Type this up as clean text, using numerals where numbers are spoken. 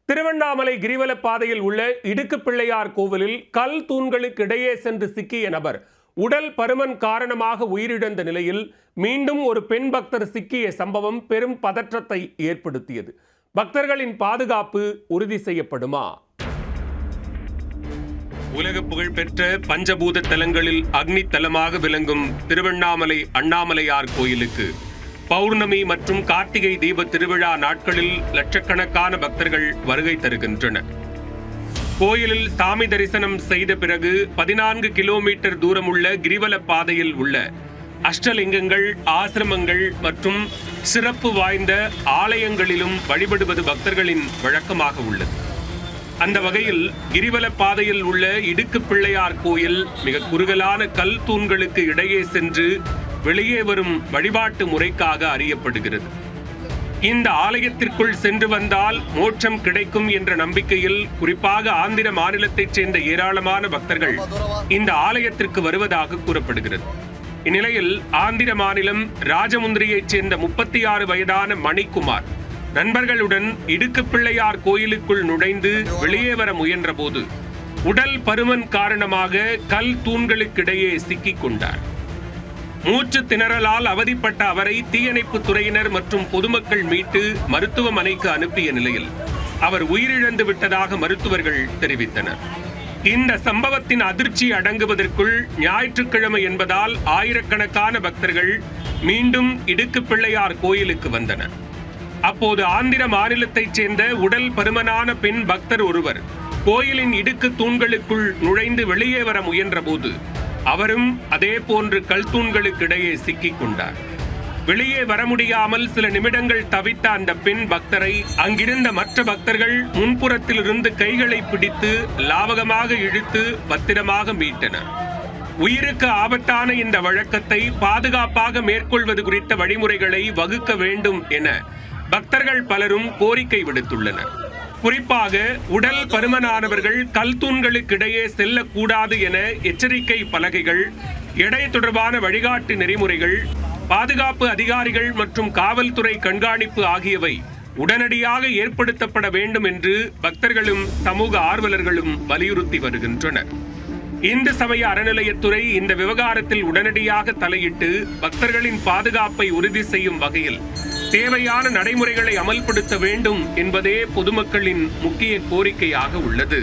திருவண்ணாமலை கிரிவல பாதையில் உள்ள இடுக்கு பிள்ளையார் கோவிலில் கல் தூண்களுக்கு இடையே சென்று சிக்கிய நபர் உடல் பருமன் காரணமாக உயிரிழந்த நிலையில் மீண்டும் ஒரு பெண் பக்தர் சிக்கிய சம்பவம் பெரும் பதற்றத்தை ஏற்படுத்தியது. பக்தர்களின் பாதுகாப்பு உறுதி செய்யப்படுமா? உலக புகழ்பெற்ற பஞ்சபூத தலங்களில் அக்னி தலமாக விளங்கும் திருவண்ணாமலை அண்ணாமலையார் கோயிலுக்கு பௌர்ணமி மற்றும் கார்த்திகை தீப திருவிழா நாட்களில் லட்சக்கணக்கான பக்தர்கள் வருகை தருகின்றனர். கோயிலில் சாமி தரிசனம் செய்த பிறகு 14 கிலோமீட்டர் தூரமுள்ள கிரிவல பாதையில் உள்ள அஷ்டலிங்கங்கள், ஆசிரமங்கள் மற்றும் சிறப்பு வாய்ந்த ஆலயங்களிலும் வழிபடுவது பக்தர்களின் வழக்கமாக உள்ளது. அந்த வகையில் கிரிவல பாதையில் உள்ள இடுக்கு பிள்ளையார் கோயில் மிக குறுகலான கல் தூண்களுக்கு இடையே சென்று வெளியே வரும் வழிபாட்டு முறைக்காக அறியப்படுகிறது. இந்த ஆலயத்திற்குள் சென்று வந்தால் மோட்சம் கிடைக்கும் என்ற நம்பிக்கையில் குறிப்பாக ஆந்திர மாநிலத்தைச் சேர்ந்த ஏராளமான பக்தர்கள் இந்த ஆலயத்திற்கு வருவதாக கூறப்படுகிறது. இந்நிலையில் ஆந்திர மாநிலம் ராஜமுந்திரியைச் சேர்ந்த 36 வயதான மணிக்குமார் நண்பர்களுடன் இடுக்கு பிள்ளையார் கோயிலுக்குள் நுழைந்து வெளியே வர முயன்ற போது உடல் பருமன் காரணமாக கல் தூண்களுக்கிடையே சிக்கிக் கொண்டார். மூச்சு திணறலால் அவதிப்பட்ட அவரை தீயணைப்பு துறையினர் மற்றும் பொதுமக்கள் மீட்டு மருத்துவமனைக்கு அனுப்பிய நிலையில் அவர் உயிரிழந்து விட்டதாக மருத்துவர்கள் தெரிவித்தனர். இந்த சம்பவத்தின் அதிர்ச்சி அடங்குவதற்குள் ஞாயிற்றுக்கிழமை என்பதால் ஆயிரக்கணக்கான பக்தர்கள் மீண்டும் இடுக்கு பிள்ளையார் கோயிலுக்கு வந்தனர். அப்போது ஆந்திர மாநிலத்தைச் சேர்ந்த உடல் பருமனான பெண் பக்தர் ஒருவர் கோயிலின் இடுக்கு தூண்களுக்குள் நுழைந்து வெளியே வர முயன்ற போது அவரும் அதே போன்று கல் தூண்களுக்கு இடையே சிக்கிக் கொண்டார். வெளியே வர முடியாமல் சில நிமிடங்கள் தவித்த அந்த பெண் பக்தரை அங்கிருந்த மற்ற பக்தர்கள் முன்புறத்தில் இருந்து கைகளை பிடித்து லாவகமாக இழுத்து பத்திரமாக மீட்டனர். உயிருக்கு ஆபத்தான இந்த வழக்கத்தை பாதுகாப்பாக மேற்கொள்வது குறித்த வழிமுறைகளை வகுக்க வேண்டும் என பக்தர்கள் பலரும் கோரிக்கை விடுத்துள்ளனர். குறிப்பாக உடல் பருமனானவர்கள் கல் தூண்களுக்கு இடையே செல்லக்கூடாது என எச்சரிக்கை பலகைகள், எடை தொடர்பான வழிகாட்டு நெறிமுறைகள், பாதுகாப்பு அதிகாரிகள் மற்றும் காவல்துறை கண்காணிப்பு ஆகியவை உடனடியாக ஏற்படுத்தப்பட வேண்டும் என்று பக்தர்களும் சமூக ஆர்வலர்களும் வலியுறுத்தி வருகின்றனர். இந்து சமய அறநிலையத்துறை இந்த விவகாரத்தில் உடனடியாக தலையிட்டு பக்தர்களின் பாதுகாப்பை உறுதி செய்யும் வகையில் தேவையான நடைமுறைகளை அமல்படுத்த வேண்டும் என்பதே பொதுமக்களின் முக்கிய கோரிக்கையாக உள்ளது.